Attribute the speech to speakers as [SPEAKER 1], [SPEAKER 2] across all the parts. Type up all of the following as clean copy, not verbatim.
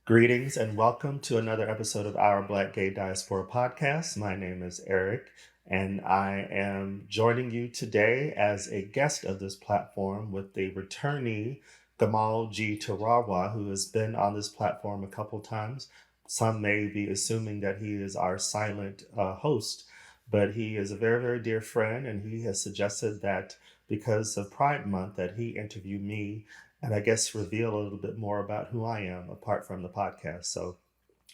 [SPEAKER 1] Greetings and welcome to another episode of Our Black Gay Diaspora podcast. My name is Eric, and I am joining you today as a guest of this platform with the returnee Gamal G. Turawa, who has been on this platform a couple times. Some may be assuming that he is our silent host, but he is a very, very dear friend, and he has suggested that because of Pride Month that he interview me and I guess reveal a little bit more about who I am apart from the podcast. So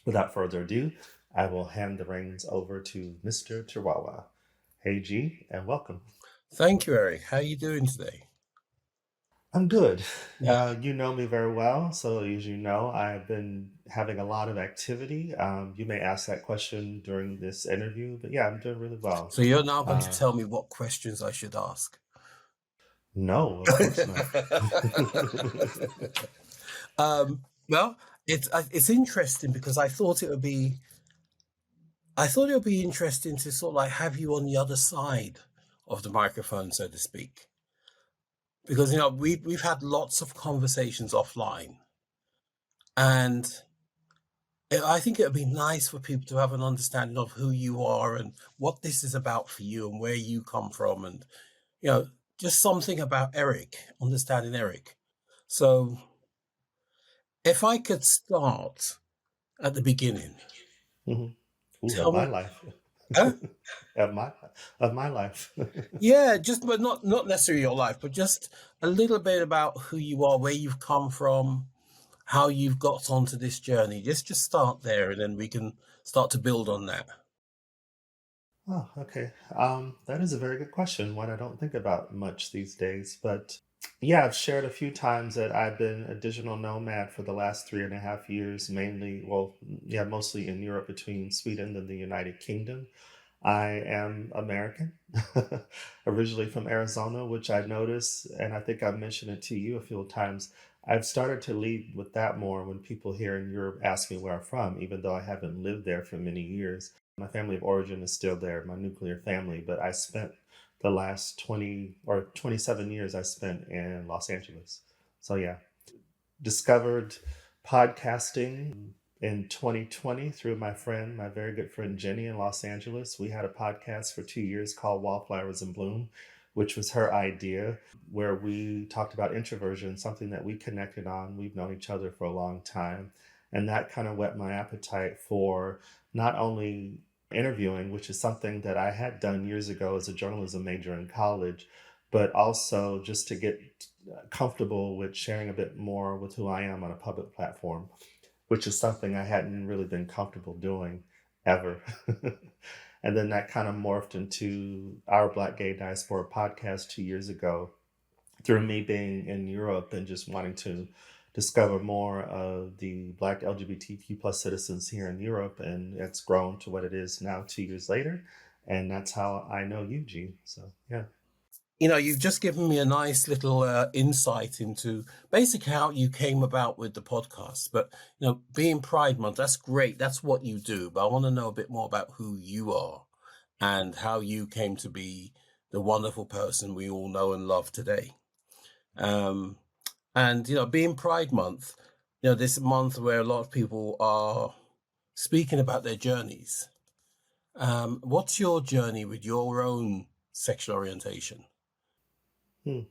[SPEAKER 1] without further ado, I will hand the reins over to Mr. Turawa. Hey G, and welcome.
[SPEAKER 2] Thank you, Eric. How are you doing today?
[SPEAKER 1] I'm good. You know me very well. So as you know, I've been having a lot of activity. You may ask that question during this interview, but yeah, I'm doing really well.
[SPEAKER 2] So you're now going to
[SPEAKER 1] Uh,
[SPEAKER 2] tell me what questions I should ask.
[SPEAKER 1] no, of course not.
[SPEAKER 2] Well, it's interesting because I thought it would be interesting to sort of like have you on the other side of the microphone, so to speak, because we've had lots of conversations offline, and I think it would be nice for people to have an understanding of who you are and what this is about for you and where you come from, and just something about Eric, understanding Eric. So if I could start at the beginning,
[SPEAKER 1] Mhm. Ooh, of
[SPEAKER 2] tell
[SPEAKER 1] my
[SPEAKER 2] me,
[SPEAKER 1] life.
[SPEAKER 2] huh?
[SPEAKER 1] of my life.
[SPEAKER 2] Yeah, but not necessarily your life, but just a little bit about who you are, where you've come from, how you've got onto this journey. Just start there, and then we can start to build on that.
[SPEAKER 1] Oh, okay. That is a very good question, one I don't think about much these days. But yeah, I've shared a few times that I've been a digital nomad for the last 3.5 years, mainly, well, yeah, mostly in Europe between Sweden and the United Kingdom. I am American, originally from Arizona, which I noticed, and I think I've mentioned it to you a few times. I've started to lead with that more when people here in Europe ask me where I'm from, even though I haven't lived there for many years. My family of origin is still there, my nuclear family, but I spent the last 20 or 27 years I spent in Los Angeles. So yeah, discovered podcasting in 2020 through my friend, my very good friend Jenny in Los Angeles. We had a podcast for 2 years called Wallflowers in Bloom, which was her idea, where we talked about introversion, something that we connected on. We've known each other for a long time. And that kind of whet my appetite for not only interviewing, which is something that I had done years ago as a journalism major in college, but also just to get comfortable with sharing a bit more with who I am on a public platform, which is something I hadn't really been comfortable doing ever. And then that kind of morphed into Our Black Gay Diaspora podcast 2 years ago through me being in Europe and just wanting to discover more of the Black LGBTQ plus citizens here in Europe. And it's grown to what it is now 2 years later. And that's how I know you, G. So, yeah.
[SPEAKER 2] You've just given me a nice little insight into basically how you came about with the podcast. But, being Pride Month, that's great. That's what you do. But I want to know a bit more about who you are and how you came to be the wonderful person we all know and love today. And, being Pride Month, this month where a lot of people are speaking about their journeys. What's your journey with your own sexual orientation?
[SPEAKER 1] Hmm.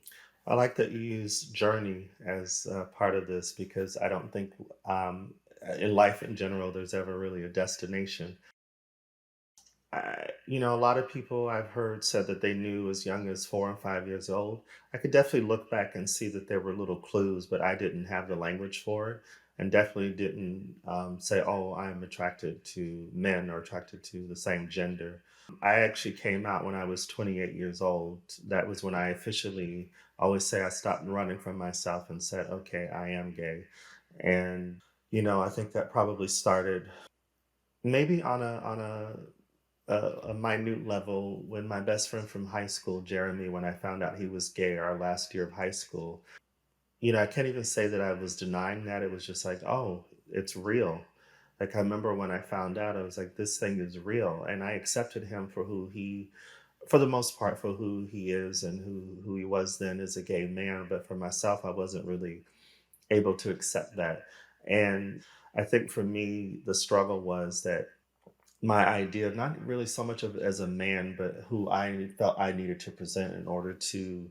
[SPEAKER 1] I like that you use journey as part of this because I don't think in life in general there's ever really a destination. A lot of people I've heard said that they knew as young as 4 and 5 years old. I could definitely look back and see that there were little clues, but I didn't have the language for it, and definitely didn't say, "Oh, I'm attracted to men or attracted to the same gender." I actually came out when I was 28 years old. That was when I officially always say I stopped running from myself and said, "Okay, I am gay," and I think that probably started maybe on a minute level when my best friend from high school, Jeremy, when I found out he was gay our last year of high school, I can't even say that I was denying that. It was just like, oh, it's real. Like I remember when I found out, I was like, this thing is real. And I accepted him for the most part, for who he is and who he was then as a gay man. But for myself, I wasn't really able to accept that. And I think for me, the struggle was that my idea, not really so much of as a man, but who I felt I needed to present in order to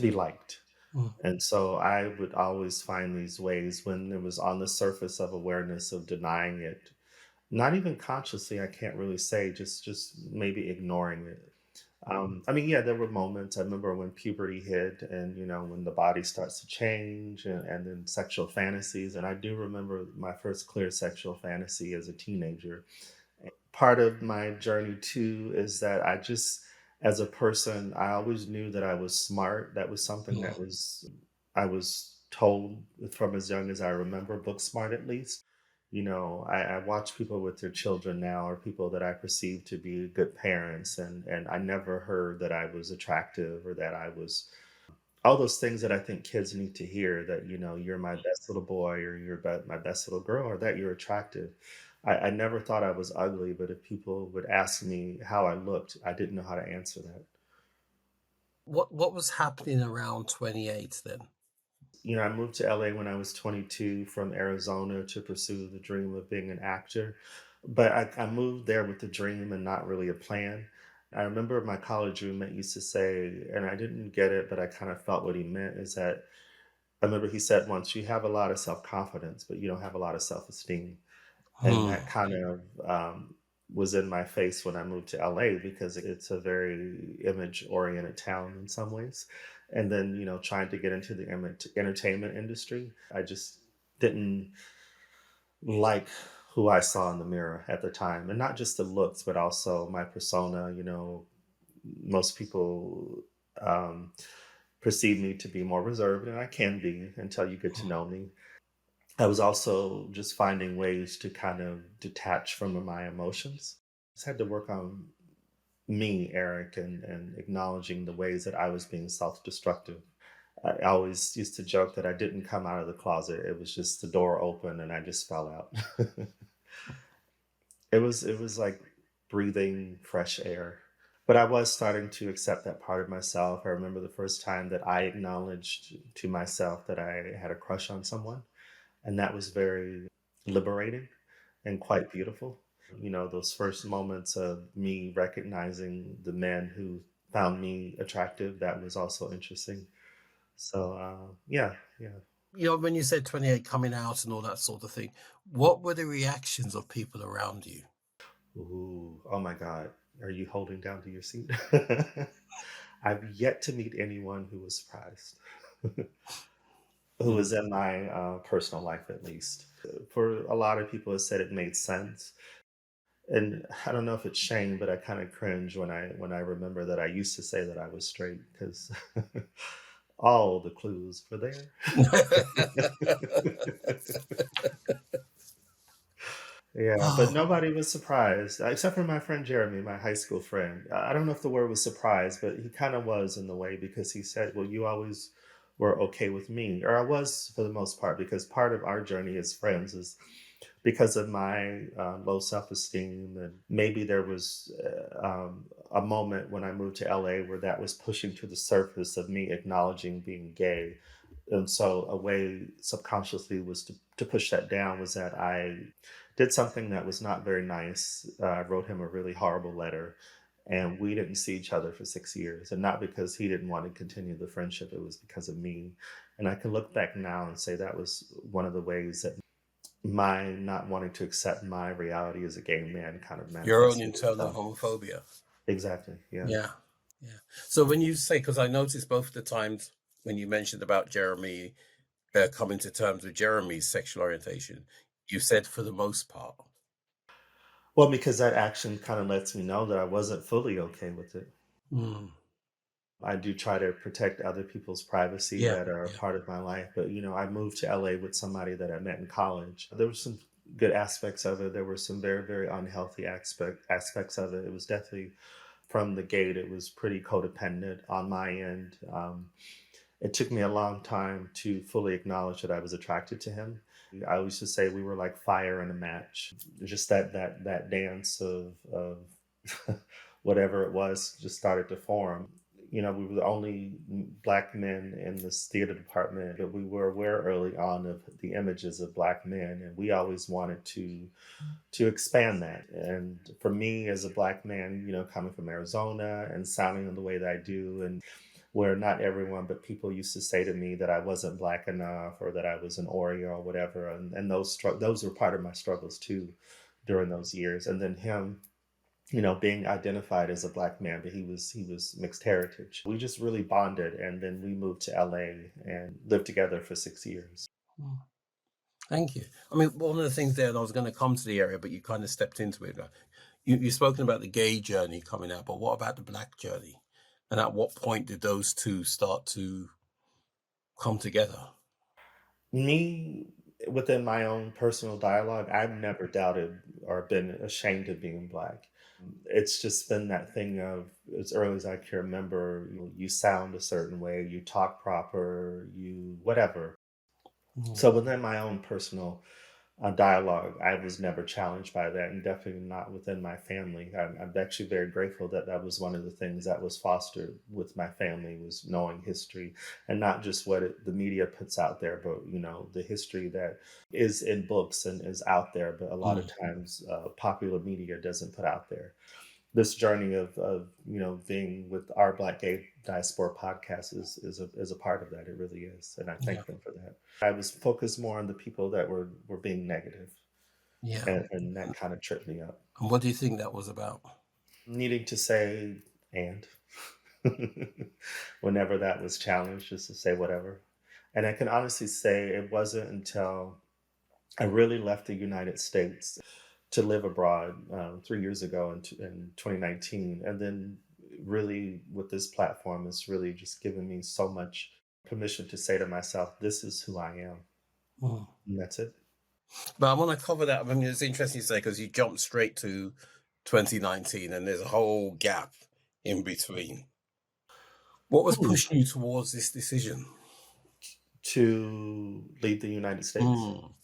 [SPEAKER 1] be liked.
[SPEAKER 2] Mm.
[SPEAKER 1] And so I would always find these ways when it was on the surface of awareness of denying it, not even consciously, I can't really say, just maybe ignoring it. I mean, yeah, there were moments. I remember when puberty hit, and when the body starts to change, and then sexual fantasies. And I do remember my first clear sexual fantasy as a teenager. Part of my journey too is that as a person, I always knew that I was smart. That was something
[SPEAKER 2] Mm.
[SPEAKER 1] I was told from as young as I remember, book smart at least. I watch people with their children now, or people that I perceive to be good parents, and I never heard that I was attractive, or that I was all those things that I think kids need to hear, that, you're my best little boy, or you're my best little girl, or that you're attractive. I never thought I was ugly, but if people would ask me how I looked, I didn't know how to answer that.
[SPEAKER 2] What was happening around 28 then?
[SPEAKER 1] I moved to LA when I was 22 from Arizona to pursue the dream of being an actor. But I moved there with a dream and not really a plan. I remember my college roommate used to say, and I didn't get it, but I kind of felt what he meant, is that I remember he said once, you have a lot of self confidence, but you don't have a lot of self esteem. And
[SPEAKER 2] Hmm.
[SPEAKER 1] that kind of was in my face when I moved to LA, because it's a very image oriented town in some ways. And then, trying to get into the entertainment industry, I just didn't like who I saw in the mirror at the time. And not just the looks, but also my persona. Most people um, perceive me to be more reserved, and I can be until you get to know me. I was also just finding ways to kind of detach from my emotions. Just had to work on me, Eric, and acknowledging the ways that I was being self-destructive. I always used to joke that I didn't come out of the closet. It was just the door open and I just fell out. It was like breathing fresh air. But I was starting to accept that part of myself. I remember the first time that I acknowledged to myself that I had a crush on someone. And that was very liberating and quite beautiful. Those first moments of me recognizing the men who found me attractive, that was also interesting. So, yeah, yeah.
[SPEAKER 2] When you said 28 coming out and all that sort of thing, what were the reactions of people around you?
[SPEAKER 1] Ooh, oh my God. Are you holding down to your seat? I've yet to meet anyone who was surprised, who
[SPEAKER 2] Mm.
[SPEAKER 1] was in my personal life at least. For a lot of people, it said it made sense. And I don't know if it's shame, but I kind of cringe when I remember that I used to say that I was straight, because all the clues were there. Yeah, but
[SPEAKER 2] Oh,
[SPEAKER 1] nobody was surprised, except for my friend Jeremy, my high school friend. I don't know if the word was surprised, but he kind of was in the way, because he said, "Well, you always were okay with me," or I was for the most part, because part of our journey as friends is because of my low self esteem. And maybe there was a moment when I moved to LA where that was pushing to the surface of me acknowledging being gay. And so, a way subconsciously was to push that down, was that I did something that was not very nice. I wrote him a really horrible letter, and we didn't see each other for 6 years. And not because he didn't want to continue the friendship, it was because of me. And I can look back now and say that was one of the ways that my not wanting to accept my reality as a gay man kind of
[SPEAKER 2] your own
[SPEAKER 1] manifested
[SPEAKER 2] internal
[SPEAKER 1] itself.
[SPEAKER 2] homophobia.
[SPEAKER 1] Exactly. Yeah.
[SPEAKER 2] Yeah. Yeah. So when you say, because I noticed both the times when you mentioned about Jeremy, coming to terms with Jeremy's sexual orientation, you said for the most part.
[SPEAKER 1] Well, because that action kind of lets me know that I wasn't fully okay with it.
[SPEAKER 2] Mm.
[SPEAKER 1] I do try to protect other people's privacy
[SPEAKER 2] Yeah.
[SPEAKER 1] that are a
[SPEAKER 2] Yeah.
[SPEAKER 1] part of my life. But, I moved to LA with somebody that I met in college. There were some good aspects of it. There were some very, very unhealthy aspects of it. It was definitely from the gate, it was pretty codependent on my end. It took me a long time to fully acknowledge that I was attracted to him. I used to say we were like fire and a match. Just that dance of whatever it was just started to form. we were the only black men in this theater department, but we were aware early on of the images of black men, and we always wanted to expand that. And for me as a black man, coming from Arizona and sounding in the way that I do, and where not everyone, but people used to say to me that I wasn't black enough or that I was an Oreo or whatever. And those were part of my struggles too during those years. And then him, being identified as a black man, but he was mixed heritage. We just really bonded, and then we moved to LA and lived together for 6 years.
[SPEAKER 2] Mm. Thank you. I mean, one of the things there, and I was going to come to the area, but you kind of stepped into it. You've spoken about the gay journey coming out, but what about the black journey? And at what point did those two start to come together?
[SPEAKER 1] Me, within my own personal dialogue, I've never doubted or been ashamed of being black. It's just been that thing of as early as I can remember, you sound a certain way, you talk proper, you whatever.
[SPEAKER 2] Mm.
[SPEAKER 1] So within my own personal dialogue, I was never challenged by that, and definitely not within my family. I'm actually very grateful that that was one of the things that was fostered with my family, was knowing history, and not just what the media puts out there, but the history that is in books and is out there, but a lot of
[SPEAKER 2] Mm.
[SPEAKER 1] times popular media doesn't put out there. This journey of being with Our Black Gay Diaspora podcast is a part of that. It really is, and I
[SPEAKER 2] Yeah.
[SPEAKER 1] thank them for that. I was focused more on the people that were being negative,
[SPEAKER 2] Yeah.
[SPEAKER 1] and that kind of tripped me up.
[SPEAKER 2] And what do you think that was about?
[SPEAKER 1] Needing to say and whenever that was challenged, just to say whatever. And I can honestly say it wasn't until I really left the United States to live abroad 3 years ago in 2019. And then, really, with this platform, it's really just given me so much permission to say to myself, this is who I am.
[SPEAKER 2] Mm.
[SPEAKER 1] And that's it.
[SPEAKER 2] But I want to cover that. I mean, it's interesting to say because you jumped straight to 2019 and there's a whole gap in between. What was
[SPEAKER 1] Hmm.
[SPEAKER 2] pushing you towards this decision?
[SPEAKER 1] To leave the United States.
[SPEAKER 2] Mm.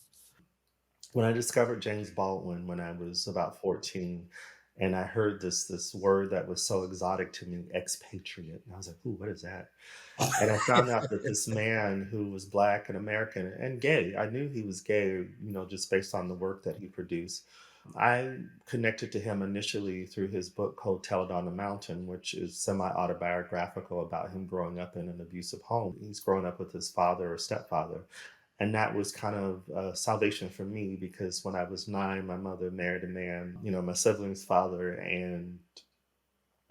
[SPEAKER 1] When I discovered James Baldwin when I was about 14, and I heard this word that was so exotic to me, expatriate. And I was like, ooh, what is that? And I found out that this man who was black and American and gay, I knew he was gay, just based on the work that he produced. I connected to him initially through his book, Hotel on the Mountain, which is semi-autobiographical about him growing up in an abusive home. He's grown up with his father or stepfather. And that was kind of salvation for me, because when I was 9, my mother married a man, my sibling's father, and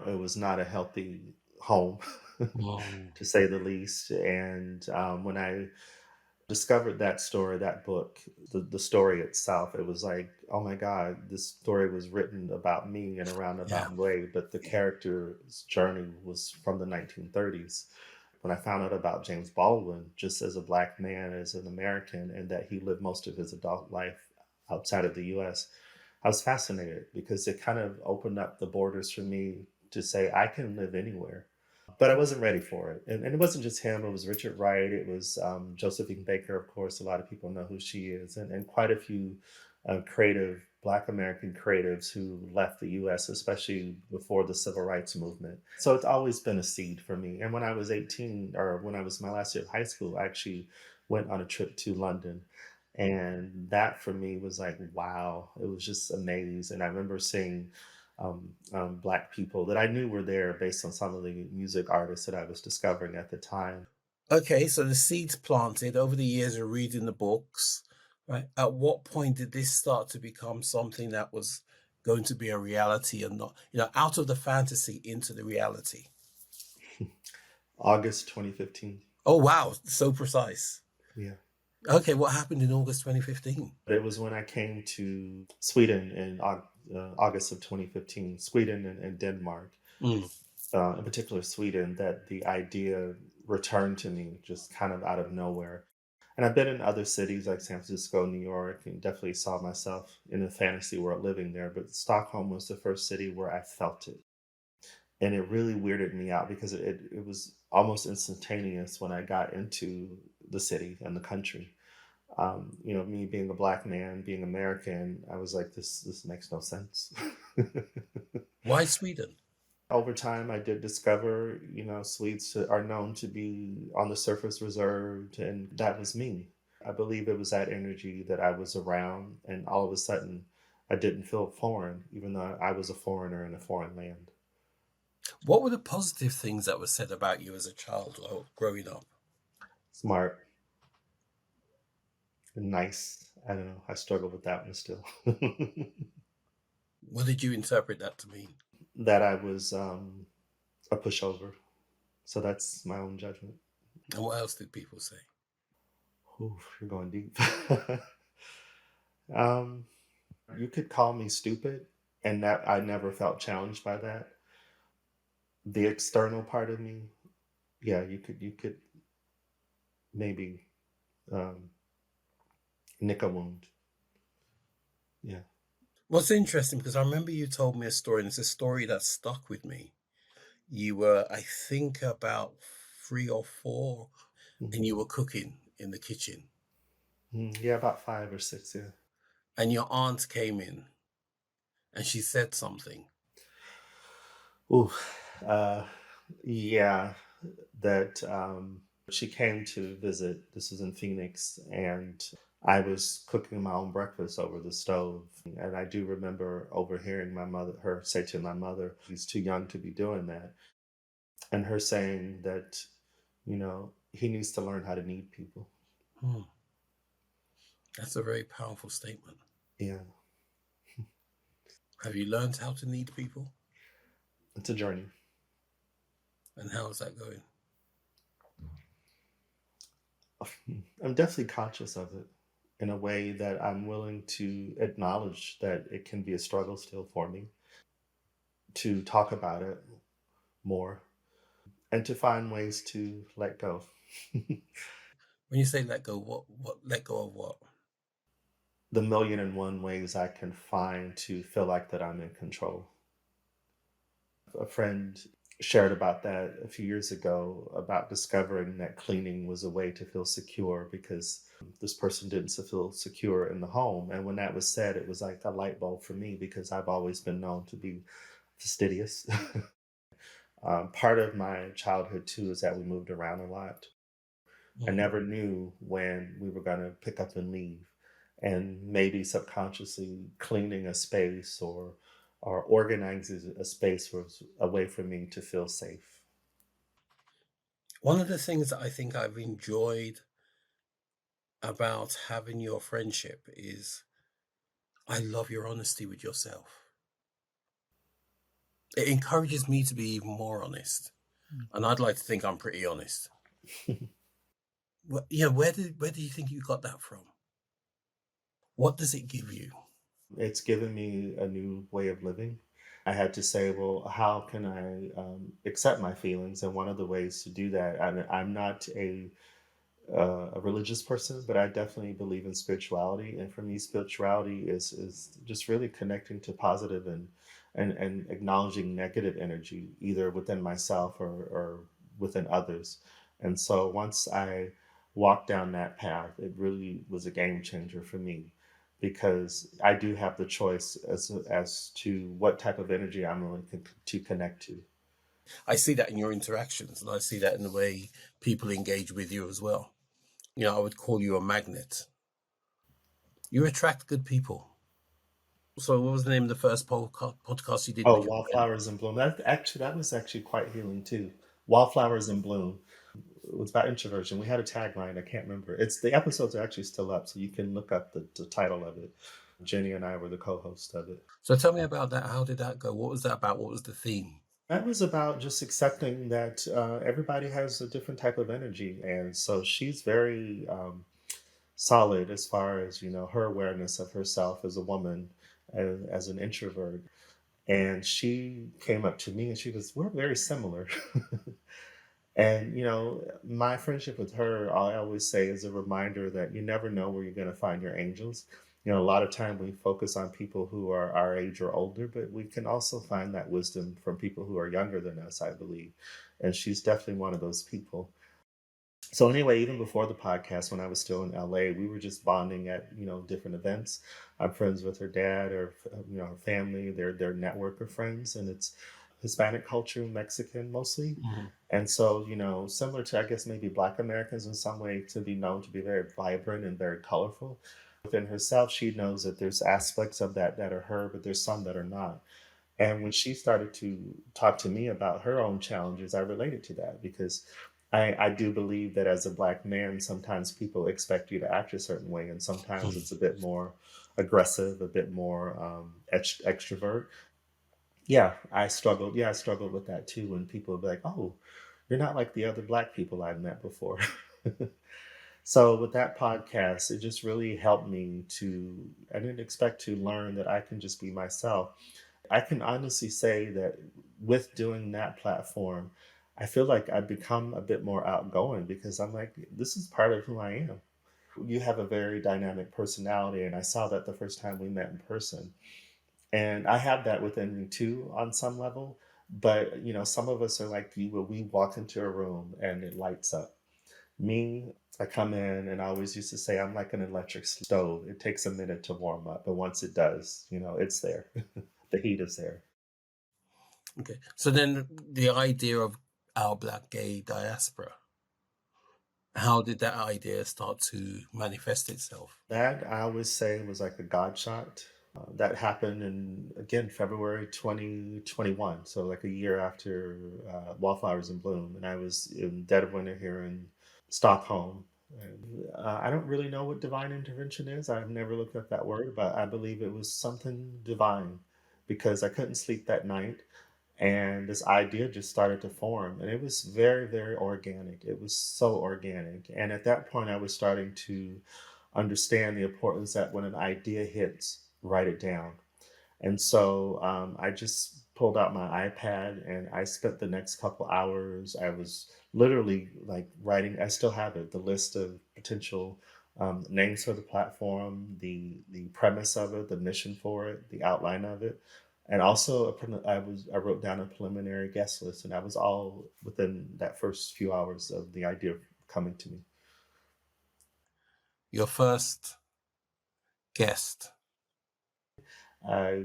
[SPEAKER 1] it was not a healthy home,
[SPEAKER 2] Mm.
[SPEAKER 1] to say the least. And when I discovered that story, that book, the story itself, it was like, oh my God, this story was written about me in a
[SPEAKER 2] Yeah.
[SPEAKER 1] roundabout way, but the character's journey was from the 1930s. When I found out about James Baldwin, just as a black man, as an American, and that he lived most of his adult life outside of the US, I was fascinated, because it kind of opened up the borders for me to say I can live anywhere. But I wasn't ready for it. And it wasn't just him, it was Richard Wright, it was Josephine Baker, of course. A lot of people know who she is, and quite a few creative Black American creatives who left the US, especially before the civil rights movement. So it's always been a seed for me. And when I was 18, or when I was my last year of high school, I actually went on a trip to London. And that for me was like, wow, it was just amazing. And I remember seeing Black people that I knew were there based on some of the music artists that I was discovering at the time.
[SPEAKER 2] Okay, so the seeds planted over the years of reading the books, right? At what point did this start to become something that was going to be a reality and not, out of the fantasy into the reality?
[SPEAKER 1] August 2015.
[SPEAKER 2] Oh, wow. So precise.
[SPEAKER 1] Yeah.
[SPEAKER 2] Okay, what happened in August 2015?
[SPEAKER 1] It was when I came to Sweden in August of 2015, Sweden and Denmark,
[SPEAKER 2] Mm.
[SPEAKER 1] in particular Sweden, that the idea returned to me just kind of out of nowhere. And I've been in other cities like San Francisco, New York, and definitely saw myself in a fantasy world living there. But Stockholm was the first city where I felt it. And it really weirded me out, because it was almost instantaneous when I got into the city and the country. Me being a black man, being American, I was like, this makes no sense.
[SPEAKER 2] Why Sweden?
[SPEAKER 1] Over time, I did discover, Swedes are known to be on the surface reserved, and that was me. I believe it was that energy that I was around, and all of a sudden, I didn't feel foreign, even though I was a foreigner in a foreign land.
[SPEAKER 2] What were the positive things that were said about you as a child or growing up?
[SPEAKER 1] Smart and nice. I don't know. I struggle with that one still.
[SPEAKER 2] What did you interpret that to mean?
[SPEAKER 1] That I was a pushover. So that's my own judgment.
[SPEAKER 2] And what else did people say?
[SPEAKER 1] Ooh, you're going deep. um, you could call me stupid, and that I never felt challenged by that. The external part of me, yeah, you could maybe um, nick a wound. Yeah.
[SPEAKER 2] What's interesting, because I remember you told me a story, and it's a story that stuck with me. You were, I think, about 3 or 4,
[SPEAKER 1] Mhm.
[SPEAKER 2] and you were cooking in the kitchen,
[SPEAKER 1] Yeah, about 5 or 6. Yeah.
[SPEAKER 2] and your aunt came in and she said something.
[SPEAKER 1] Ooh, uh, yeah. That she came to visit. This was in Phoenix, and I was cooking my own breakfast over the stove. And I do remember overhearing her say to my mother, "He's too young to be doing that," and her saying that, he needs to learn how to need people.
[SPEAKER 2] Hmm, that's a very powerful statement.
[SPEAKER 1] Yeah,
[SPEAKER 2] Have you learned how to need people?
[SPEAKER 1] it's a journey.
[SPEAKER 2] And how is that going?
[SPEAKER 1] I'm definitely conscious of it in a way that I'm willing to acknowledge that it can be a struggle still for me, to talk about it more, and to find ways to let go.
[SPEAKER 2] When you say let go, what let go of what?
[SPEAKER 1] The million and one ways I can find to feel like that I'm in control. A friend shared about that a few years ago, about discovering that cleaning was a way to feel secure because this person didn't feel secure in the home. And when that was said, it was like a light bulb for me because I've always been known to be fastidious. Part of my childhood, too, is that we moved around a lot. I
[SPEAKER 2] Mhm.
[SPEAKER 1] never knew when we were going to pick up and leave. And maybe subconsciously cleaning a space or organizing a space was a way for me to feel safe.
[SPEAKER 2] One of the things that I think I've enjoyed about having your friendship is I love your honesty with yourself. It encourages me to be even more honest. And I'd like to think I'm pretty honest. Yeah, where do you think you got that from? What does it give you?
[SPEAKER 1] It's given me a new way of living. I had to say, well, how can I accept my feelings? And one of the ways to do that, I'm not a religious person, but I definitely believe in spirituality. And for me, spirituality is just really connecting to positive and acknowledging negative energy, either within myself or within others. And so once I walked down that path, it really was a game changer for me because I do have the choice as to what type of energy I'm willing to connect to.
[SPEAKER 2] I see that in your interactions, and I see that in the way people engage with you as well. I would call you a magnet. You attract good people. So, what was the name of the first podcast you did
[SPEAKER 1] Oh,
[SPEAKER 2] with your friend?
[SPEAKER 1] Wildflowers in Bloom. That was actually quite healing too. Wildflowers in Bloom. It was about introversion. We had a tagline. I can't remember. It's the episodes are actually still up, so you can look up the title of it. Jenny and I were the co-hosts of it.
[SPEAKER 2] So, tell me about that. How did that go? What was that about? What was the theme?
[SPEAKER 1] That was about just accepting that everybody has a different type of energy, and so she's very solid as far as her awareness of herself as a woman, as an introvert. And she came up to me and she goes, "We're very similar." And, my friendship with her, I always say, is a reminder that you never know where you're going to find your angels. A lot of time we focus on people who are our age or older, but we can also find that wisdom from people who are younger than us, I believe. And she's definitely one of those people. So anyway, even before the podcast, when I was still in LA, we were just bonding at different events. I'm friends with her dad, or her family, their network of friends, and it's Hispanic culture, Mexican mostly.
[SPEAKER 2] Mhm.
[SPEAKER 1] And so, similar to, I guess, maybe Black Americans in some way, to be known to be very vibrant and very colorful. Within herself, she knows that there's aspects of that are her, but there's some that are not. And when she started to talk to me about her own challenges, I related to that because I do believe that as a Black man, sometimes people expect you to act a certain way, and sometimes it's a bit more aggressive, a bit more extrovert. Yeah, I struggled. Yeah, I struggled with that too. When people would be like, "Oh, you're not like the other Black people I've met before." So with that podcast, it just really helped me to. I didn't expect to learn that I can just be myself. I can honestly say that with doing that platform, I feel like I've become a bit more outgoing because I'm like, this is part of who I am. You have a very dynamic personality, and I saw that the first time we met in person. And I have that within me too on some level. But some of us are like you where we walk into a room and it lights up. Me, I come in and I always used to say I'm like an electric stove. It takes a minute to warm up, but once it does, it's there. The heat is there.
[SPEAKER 2] Okay. So then the idea of Our Black Gay Diaspora, how did that idea start to manifest itself?
[SPEAKER 1] That I always say was like a God shot. That happened in, again, February 2021. So, like a year after Wallflowers in Bloom. And I was in dead of winter here in Stockholm. And I don't really know what divine intervention is. I've never looked up that word, but I believe it was something divine because I couldn't sleep that night. And this idea just started to form. And it was very, very organic. It was so organic. And at that point, I was starting to understand the importance that when an idea hits, write it down. And so I just pulled out my iPad and I spent the next couple hours. I was literally like writing. I still have it, the list of potential names for the platform, the premise of it, the mission for it, the outline of it, and also I wrote down a preliminary guest list, and that was all within that first few hours of the idea coming to me.
[SPEAKER 2] Your first guest.
[SPEAKER 1] I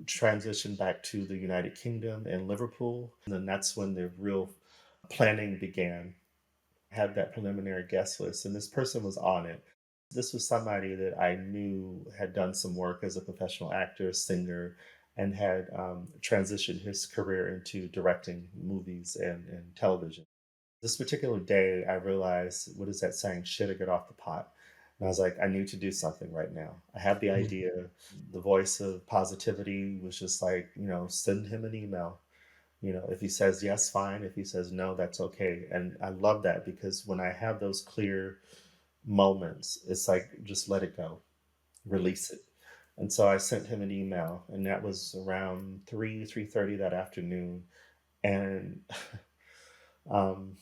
[SPEAKER 1] transitioned back to the United Kingdom and Liverpool. And then that's when the real planning began. I had that preliminary guest list, and this person was on it. This was somebody that I knew had done some work as a professional actor, singer, and had transitioned his career into directing movies and television. This particular day, I realized, what is that saying? Shit or get off the pot. And I was like, I need to do something right now. I have the
[SPEAKER 2] Mm.
[SPEAKER 1] idea. The voice of positivity was just like, send him an email. If he says yes, fine. If he says no, that's okay. And I love that because when I have those clear moments, it's like, just let it go, release it. And so I sent him an email, and that was around 3:30 that afternoon. And um,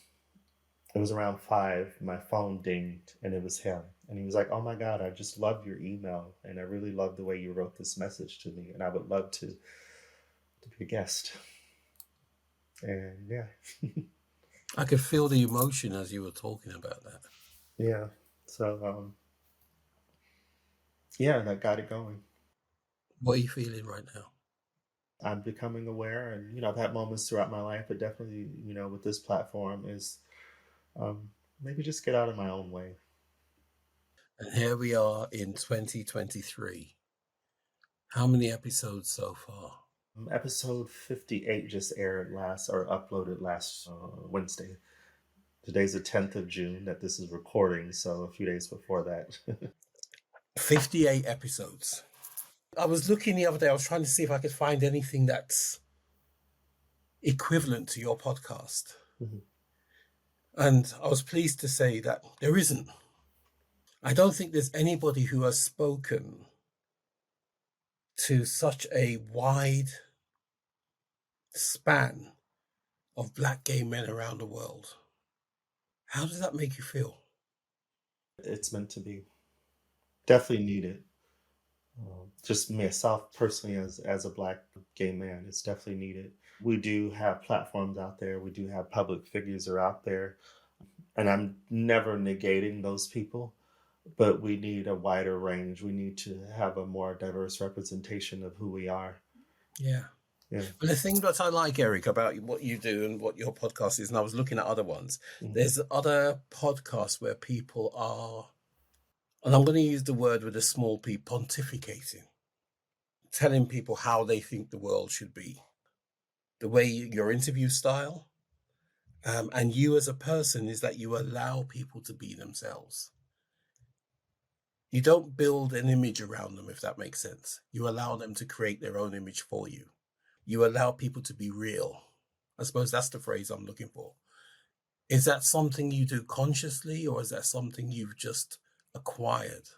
[SPEAKER 1] it was around 5, my phone dinged and it was him. And he was like, "Oh my God, I just loved your email. And I really love the way you wrote this message to me. And I would love to be a guest." And yeah,
[SPEAKER 2] I could feel the emotion as you were talking about that.
[SPEAKER 1] yeah. So, yeah, that got it going.
[SPEAKER 2] What are you feeling right now?
[SPEAKER 1] I'm becoming aware, and, I've had moments throughout my life, but definitely, with this platform is um, maybe just get out of my own way.
[SPEAKER 2] And here we are in 2023. How many episodes so far?
[SPEAKER 1] Episode 58 just aired last or uploaded last Wednesday. Today's the 10th of June that this is recording, so a few days before that.
[SPEAKER 2] 58 episodes. I was looking the other day, I was trying to see if I could find anything that's equivalent to your podcast.
[SPEAKER 1] Mhm.
[SPEAKER 2] And I was pleased to say that there isn't. I don't think there's anybody who has spoken to such a wide span of Black gay men around the world. How does that make you feel?
[SPEAKER 1] It's meant to be. Definitely needed. Just myself personally, as a Black gay man, it's definitely needed. We do have platforms out there. We do have public figures are out there, and I'm never negating those people. But we need a wider range. We need to have a more diverse representation of who we are.
[SPEAKER 2] Yeah.
[SPEAKER 1] Yeah.
[SPEAKER 2] But the thing that I like, Eric, about what you do and what your podcast is, and I was looking at other ones,
[SPEAKER 1] Mhm.
[SPEAKER 2] there's other podcasts where people are, and I'm going to use the word with a small p, pontificating, telling people how they think the world should be, the way your interview style, and you as a person is that you allow people to be themselves. You don't build an image around them, if that makes sense. You allow them to create their own image for you. You allow people to be real. I suppose that's the phrase I'm looking for. Is that something you do consciously, or is that something you've just acquired?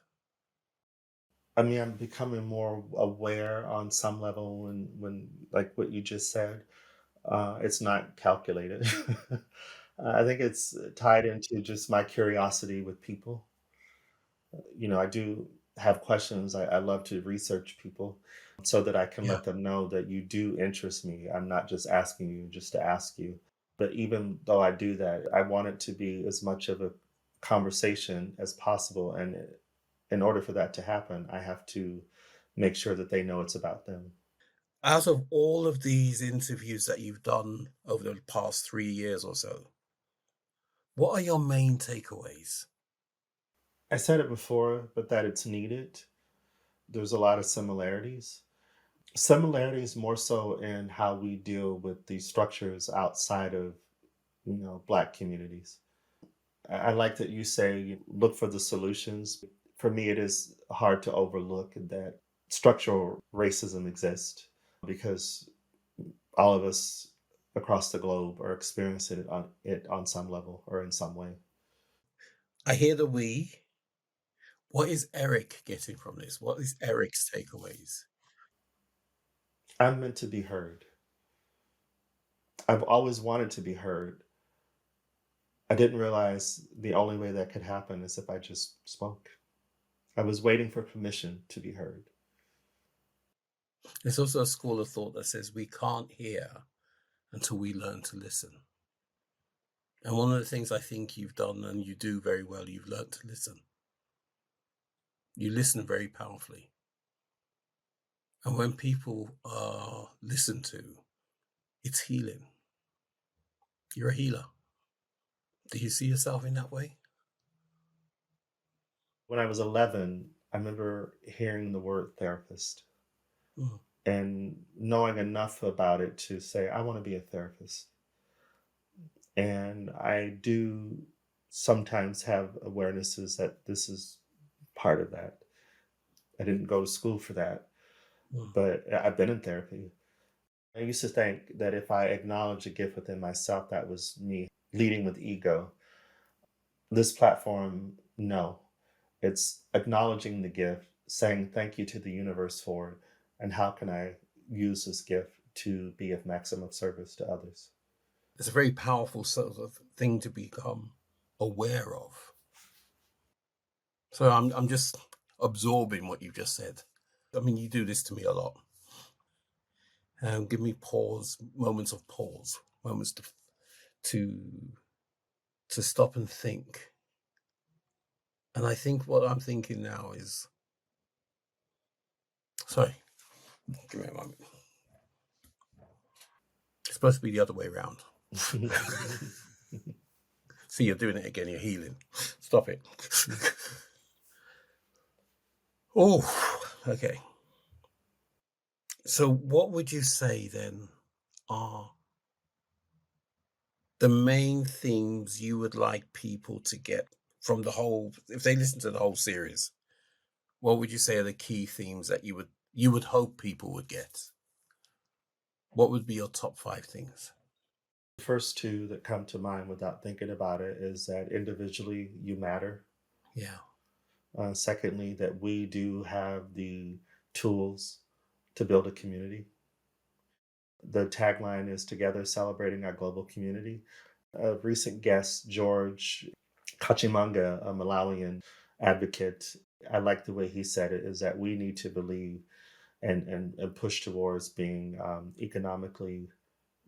[SPEAKER 1] I mean, I'm becoming more aware on some level when like what you just said. It's not calculated. I think it's tied into just my curiosity with people. I do have questions. I love to research people so that I can
[SPEAKER 2] Yeah.
[SPEAKER 1] let them know that you do interest me. I'm not just asking you just to ask you. But even though I do that, I want it to be as much of a conversation as possible. And in order for that to happen, I have to make sure that they know it's about them.
[SPEAKER 2] Out of all of these interviews that you've done over the past 3 years or so, what are your main takeaways?
[SPEAKER 1] I said it before, but that it's needed. There's a lot of similarities. Similarities more so in how we deal with these structures outside of, Black communities. I like that you say look for the solutions. For me, it is hard to overlook that structural racism exists because all of us across the globe are experiencing it on some level or in some way.
[SPEAKER 2] I hear the we. What is Eric getting from this? What is Eric's takeaways?
[SPEAKER 1] I'm meant to be heard. I've always wanted to be heard. I didn't realize the only way that could happen is if I just spoke. I was waiting for permission to be heard.
[SPEAKER 2] There's also a school of thought that says we can't hear until we learn to listen. And one of the things I think you've done and you do very well, you've learned to listen. You listen very powerfully. And when people are listened to, it's healing. You're a healer. Do you see yourself in that way?
[SPEAKER 1] When I was 11, I remember hearing the word therapist
[SPEAKER 2] Mm.
[SPEAKER 1] and knowing enough about it to say, I want to be a therapist. And I do sometimes have awarenesses that this is part of that. I didn't go to school for that,
[SPEAKER 2] Mm.
[SPEAKER 1] but I've been in therapy. I used to think that if I acknowledge a gift within myself, that was me leading with ego. This platform, no. It's acknowledging the gift, saying thank you to the universe for it, and how can I use this gift to be of maximum service to others.
[SPEAKER 2] It's a very powerful sort of thing to become aware of. So I'm just absorbing what you've just said. I mean, you do this to me a lot. Give me pause, moments of pause, moments to to stop and think. And I think what I'm thinking now is, sorry, give me a moment. It's supposed to be the other way around. See, you're doing it again. You're healing. Stop it. Oh, okay. So, what would you say then are the main themes you would like people to get from the whole? If they listen to the whole series, what would you say are the key themes that you would hope people would get? What would be your top 5 things?
[SPEAKER 1] The first two that come to mind without thinking about it is that individually you matter.
[SPEAKER 2] Yeah.
[SPEAKER 1] Secondly, that we do have the tools to build a community. The tagline is Together Celebrating Our Global Community. A recent guest, George Kachimanga, a Malawian advocate, I like the way he said it, is that we need to believe and push towards being economically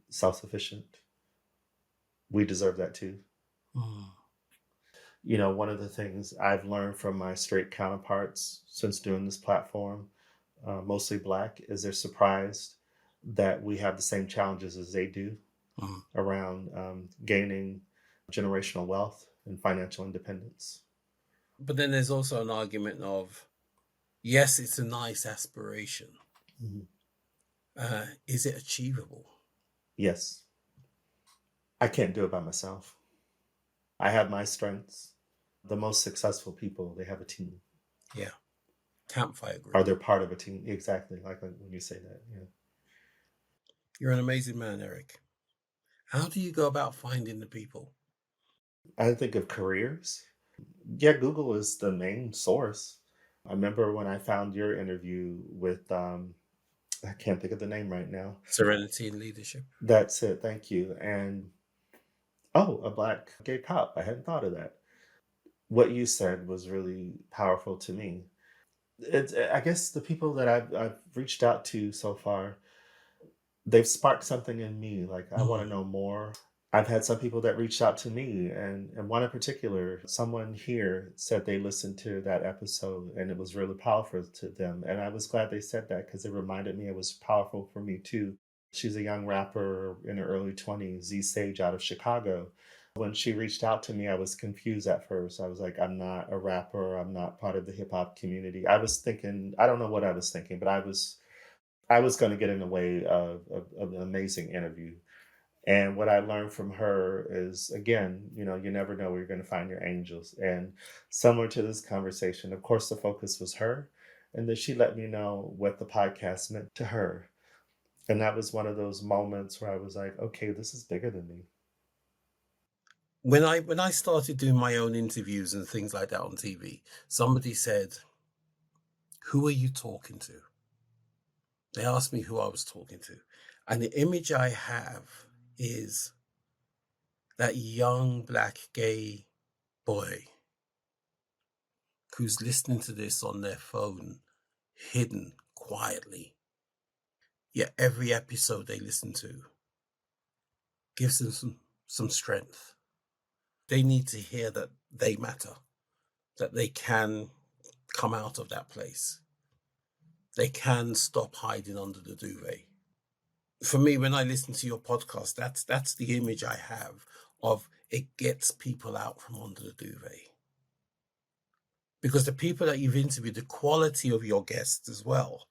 [SPEAKER 1] self sufficient. We deserve that too.
[SPEAKER 2] Mm.
[SPEAKER 1] One of the things I've learned from my straight counterparts since doing this platform, mostly Black, is they're surprised that we have the same challenges as they do
[SPEAKER 2] Mm.
[SPEAKER 1] around gaining generational wealth and financial independence.
[SPEAKER 2] But then there's also an argument of, yes, it's a nice aspiration.
[SPEAKER 1] Mhm.
[SPEAKER 2] Is it achievable?
[SPEAKER 1] Yes, I can't do it by myself. I have my strengths. The most successful people, they have a team,
[SPEAKER 2] Yeah. Campfire
[SPEAKER 1] or
[SPEAKER 2] group.
[SPEAKER 1] they're part of a team. Exactly, like when you say that. Yeah.
[SPEAKER 2] You're an amazing man, Eric. How do you go about finding the people?
[SPEAKER 1] I think of careers. Yeah, Google is the main source. I remember when I found your interview with, I can't think of the name right now.
[SPEAKER 2] Serenity and leadership.
[SPEAKER 1] That's it. Thank you. And oh, a black gay cop. I hadn't thought of that. What you said was really powerful to me. I guess the people that I've reached out to so far, they've sparked something in me. Like, I want
[SPEAKER 2] Mm.
[SPEAKER 1] to know more. I've had some people that reached out to me, and one in particular, someone here said they listened to that episode and it was really powerful to them. And I was glad they said that because it reminded me it was powerful for me too. She's a young rapper in her early 20s, Z Sage out of Chicago. When she reached out to me, I was confused at first. I was like, I'm not a rapper. I'm not part of the hip hop community. I was thinking, I don't know what I was thinking, but I was going to get in the way of an amazing interview. And what I learned from her is, again, you never know where you're going to find your angels. And similar to this conversation, of course, the focus was her. And then she let me know what the podcast meant to her. And that was one of those moments where I was like, okay, this is bigger than me.
[SPEAKER 2] When I started doing my own interviews and things like that on TV, somebody said, "Who are you talking to?" They asked me who I was talking to. And the image I have is that young black gay boy who's listening to this on their phone, hidden quietly. Yet every episode they listen to gives them some strength. They need to hear that they matter, that they can come out of that place. They can stop hiding under the duvet. For me, when I listen to your podcast, that's the image I have of it gets people out from under the duvet. Because the people that you've interviewed, the quality of your guests as well,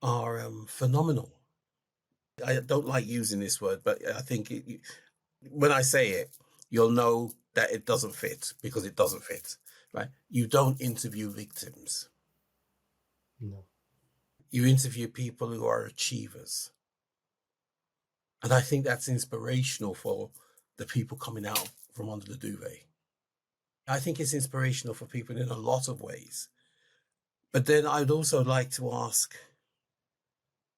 [SPEAKER 2] are phenomenal. I don't like using this word, but I think when I say it, you'll know that it doesn't fit because it doesn't fit, right? You don't interview victims.
[SPEAKER 1] No.
[SPEAKER 2] You interview people who are achievers. And I think that's inspirational for the people coming out from under the duvet. I think it's inspirational for people in a lot of ways. But then I'd also like to ask,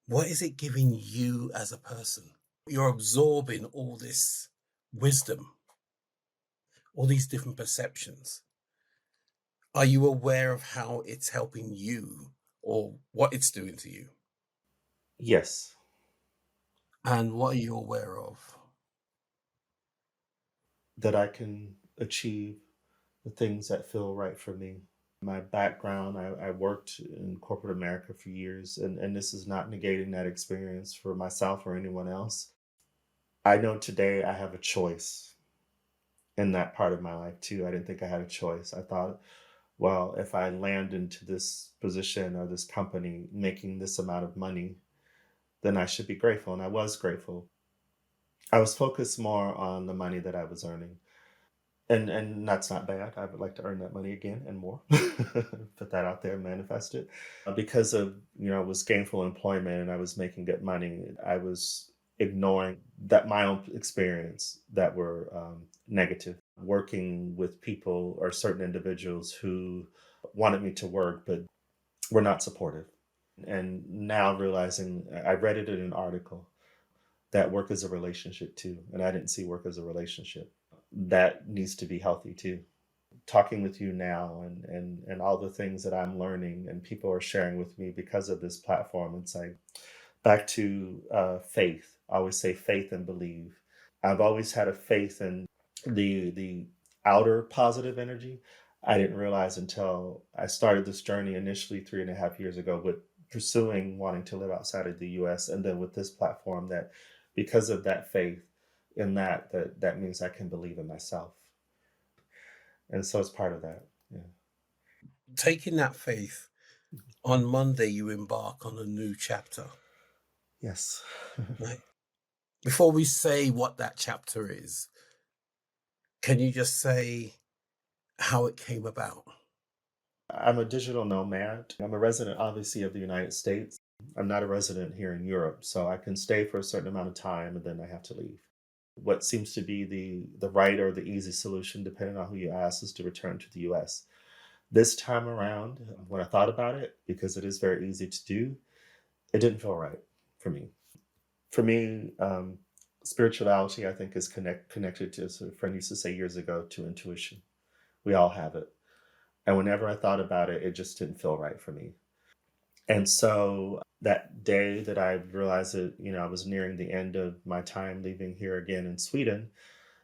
[SPEAKER 2] what is it giving you as a person? You're absorbing all this wisdom, all these different perceptions. Are you aware of how it's helping you or what it's doing to you?
[SPEAKER 1] Yes,
[SPEAKER 2] And what are you aware of?
[SPEAKER 1] that I can achieve the things that feel right for me. My background, I worked in corporate America for years, and this is not negating that experience for myself or anyone else. I know today I have a choice in that part of my life too. I didn't think I had a choice. I thought, well, if I land into this position or this company making this amount of money, then I should be grateful. And I was grateful. I was focused more on the money that I was earning. And that's not bad. I would like to earn that money again and more. Put that out there, manifest it. Because of, it was gainful employment and I was making good money, I was ignoring that my own experience that were negative. Working with people or certain individuals who wanted me to work but were not supportive. And now realizing, I read it in an article that work is a relationship too. And I didn't see work as a relationship. That needs to be healthy too. Talking with you now and all the things that I'm learning and people are sharing with me because of this platform, it's like back to faith. I always say faith and believe. I've always had a faith in the outer positive energy. I didn't realize until I started this journey initially 3.5 years ago with pursuing wanting to live outside of the US. And then with this platform, that because of that faith in that means I can believe in myself. And so it's part of that. Yeah.
[SPEAKER 2] Taking that faith, on Monday you embark on a new chapter,
[SPEAKER 1] Yes.
[SPEAKER 2] right? Before we say what that chapter is, can you just say how it came about?
[SPEAKER 1] I'm a digital nomad. I'm a resident, obviously, of the United States. I'm not a resident here in Europe, so I can stay for a certain amount of time and then I have to leave. What seems to be the right or the easy solution, depending on who you ask, is to return to the US. This time around, when I thought about it, because it is very easy to do, it didn't feel right for me. For me, spirituality, I think, is connected to, as a friend used to say years ago, to intuition. We all have it. And whenever I thought about it, it just didn't feel right for me. And so that day that I realized that, I was nearing the end of my time leaving here again in Sweden,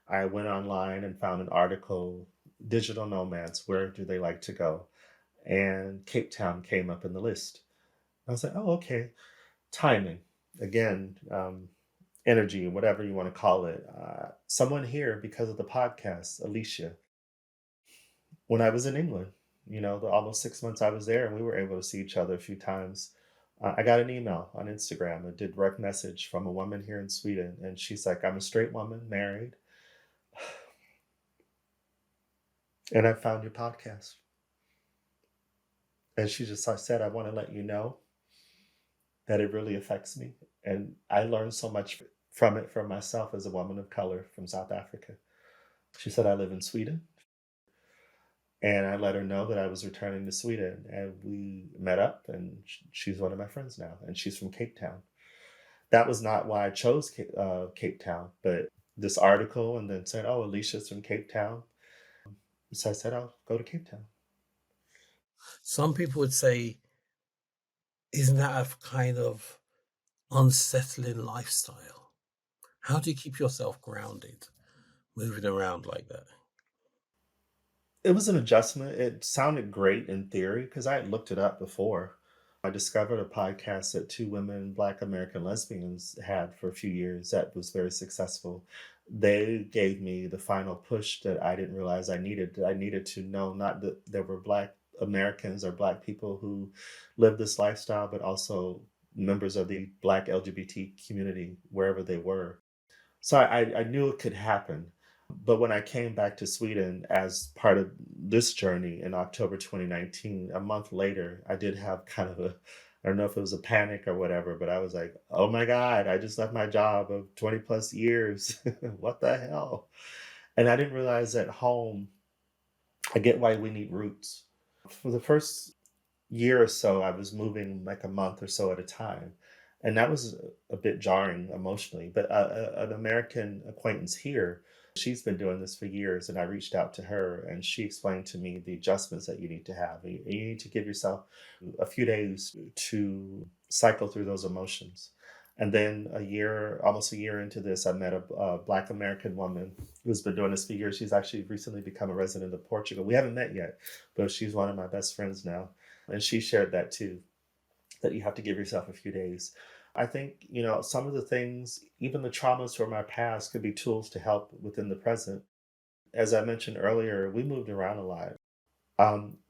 [SPEAKER 1] I went online and found an article, Digital Nomads, where do they like to go? And Cape Town came up in the list. I was like, oh, okay. Timing. Again, energy, whatever you want to call it. Someone here, because of the podcast, Alicia, when I was in England, the almost 6 months I was there, and we were able to see each other a few times. I got an email on Instagram, a direct message from a woman here in Sweden, and she's like, "I'm a straight woman, married, and I found your podcast." And she just said, "I want to let you know that it really affects me, and I learned so much from it for myself as a woman of color from South Africa." She said, "I live in Sweden." And I let her know that I was returning to Sweden, and we met up, and she's one of my friends now, and she's from Cape Town. That was not why I chose Cape Town, but this article, and then said, "Oh, Alicia's from Cape Town." So I said, "I'll go to Cape Town."
[SPEAKER 2] Some people would say, isn't that a kind of unsettling lifestyle? How do you keep yourself grounded, moving around like that?
[SPEAKER 1] It was an adjustment. It sounded great in theory because I had looked it up before. I discovered a podcast that two women, Black American lesbians, had for a few years that was very successful. They gave me the final push that I didn't realize I needed. I needed to know not that there were Black Americans or Black people who lived this lifestyle, but also members of the Black LGBT community, wherever they were. So I knew it could happen. But when I came back to Sweden as part of this journey in October 2019, a month later, I did have kind of I don't know if it was a panic or whatever, but I was like, oh my God, I just left my job of 20 plus years. What the hell? And I didn't realize at home, I get why we need roots. For the first year or so, I was moving like a month or so at a time. And that was a bit jarring emotionally. But an American acquaintance here, she's been doing this for years. And I reached out to her and she explained to me the adjustments that you need to have. You need to give yourself a few days to cycle through those emotions. And then almost a year into this, I met a Black American woman who's been doing this for years. She's actually recently become a resident of Portugal. We haven't met yet, but she's one of my best friends now. And she shared that too, that you have to give yourself a few days. I think, some of the things, even the traumas from our past, could be tools to help within the present. As I mentioned earlier, we moved around a lot.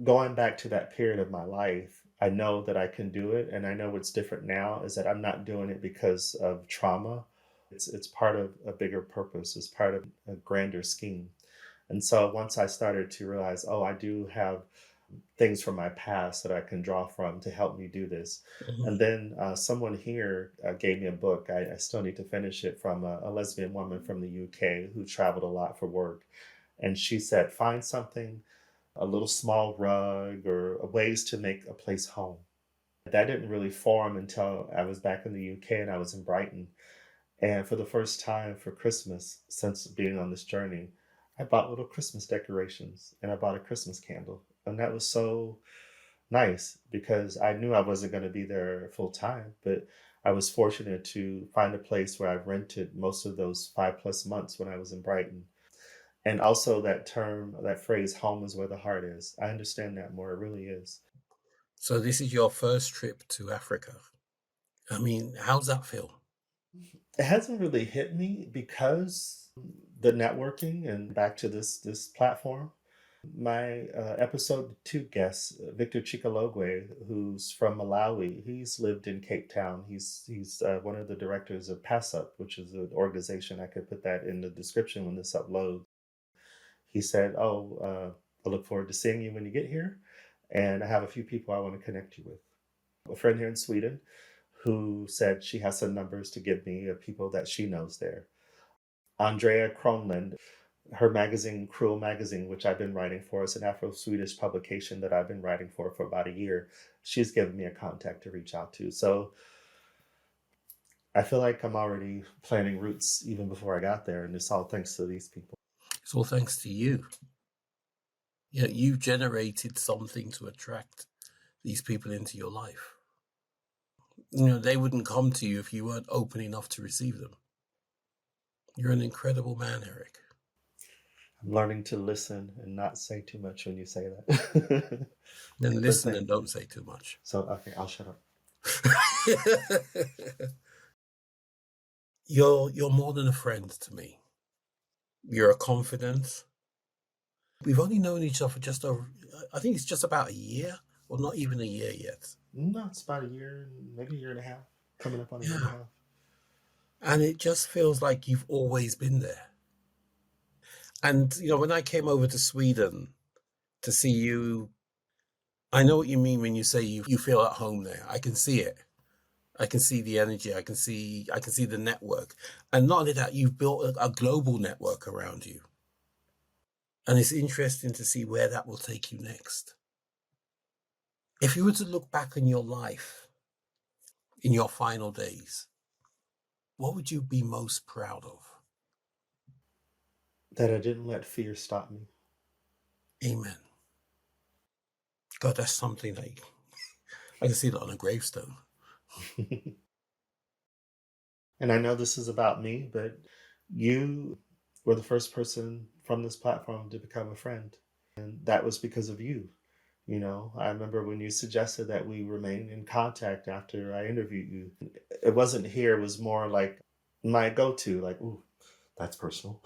[SPEAKER 1] Going back to that period of my life, I know that I can do it. And I know what's different now is that I'm not doing it because of trauma. It's part of a bigger purpose, it's part of a grander scheme. And so once I started to realize, oh, I do have things from my past that I can draw from to help me do this.
[SPEAKER 2] Mhm.
[SPEAKER 1] And then someone here gave me a book. I still need to finish it, from a lesbian woman from the UK who traveled a lot for work. And she said, find something, a little small rug or ways to make a place home. That didn't really form until I was back in the UK and I was in Brighton. And for the first time for Christmas, since being on this journey, I bought little Christmas decorations and I bought a Christmas candle. And that was so nice because I knew I wasn't going to be there full time, but I was fortunate to find a place where I rented most of those 5+ months when I was in Brighton. And also that term, that phrase, home is where the heart is. I understand that more. It really is.
[SPEAKER 2] So this is your first trip to Africa. I mean, how's that feel?
[SPEAKER 1] It hasn't really hit me because the networking and back to this platform. My episode 2 guest, Victor Chikalogwe, who's from Malawi, he's lived in Cape Town. He's one of the directors of Pass Up, which is an organization. I could put that in the description when this uploads. He said, "Oh, I look forward to seeing you when you get here, and I have a few people I want to connect you with." A friend here in Sweden who said she has some numbers to give me of people that she knows there. Andrea Kronlund, her magazine, Cruel Magazine, which I've been writing for, is an Afro-Swedish publication that I've been writing for about a year. She's given me a contact to reach out to. So I feel like I'm already planning routes even before I got there, and it's all thanks to these people.
[SPEAKER 2] It's all thanks to you. Yeah, you generated something to attract these people into your life. You know, they wouldn't come to you if you weren't open enough to receive them. You're an incredible man, Erick.
[SPEAKER 1] I'm learning to listen and not say too much when you say that.
[SPEAKER 2] Then listen and don't say too much.
[SPEAKER 1] So, okay, I'll shut up.
[SPEAKER 2] You're more than a friend to me. You're a confidant. We've only known each other for just over, I think it's just about a year, or not even a year yet.
[SPEAKER 1] No, it's about a year, maybe a year and a half, coming up on a year and a half.
[SPEAKER 2] And it just feels like you've always been there. And, you know, when I came over to Sweden to see you, I know what you mean when you say you feel at home there. I can see it. I can see the energy. I can see the network. And not only that, you've built a global network around you. And it's interesting to see where that will take you next. If you were to look back on your life, in your final days, what would you be most proud of?
[SPEAKER 1] That I didn't let fear stop me.
[SPEAKER 2] Amen. God, that's something like, I can see that on a gravestone.
[SPEAKER 1] And I know this is about me, but you were the first person from this platform to become a friend. And that was because of you. You know, I remember when you suggested that we remain in contact after I interviewed you. It wasn't here, it was more like my go-to, like, ooh, that's personal.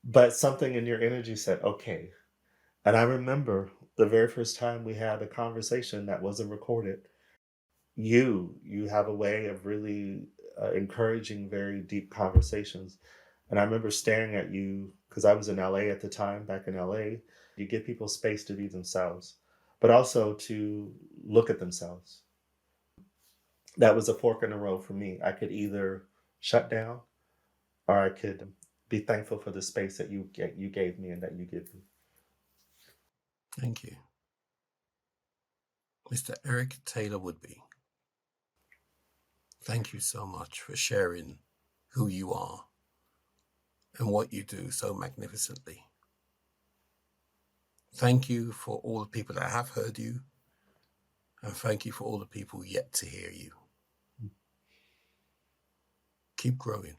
[SPEAKER 1] But something in your energy said, okay. And I remember the very first time we had a conversation that wasn't recorded. You have a way of really encouraging very deep conversations. And I remember staring at you because I was in LA at the time, back in LA. You give people space to be themselves, but also to look at themselves. That was a fork in the road for me. I could either shut down or I could be thankful for the space that you gave me and that you give me.
[SPEAKER 2] Thank you. Mr. Erick Taylor Woodby, thank you so much for sharing who you are and what you do so magnificently. Thank you for all the people that have heard you, and thank you for all the people yet to hear you. Keep growing.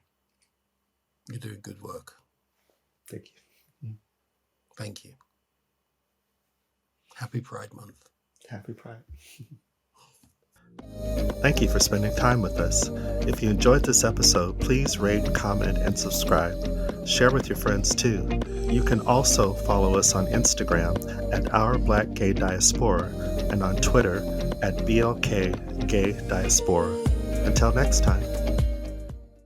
[SPEAKER 2] You're doing good work.
[SPEAKER 1] Thank you.
[SPEAKER 2] Thank you. Happy Pride Month.
[SPEAKER 1] Happy Pride. Thank you for spending time with us. If you enjoyed this episode, please rate, comment, and subscribe. Share with your friends too. You can also follow us on Instagram at Our Black Gay Diaspora and on Twitter at BLK Gay Diaspora. Until next time.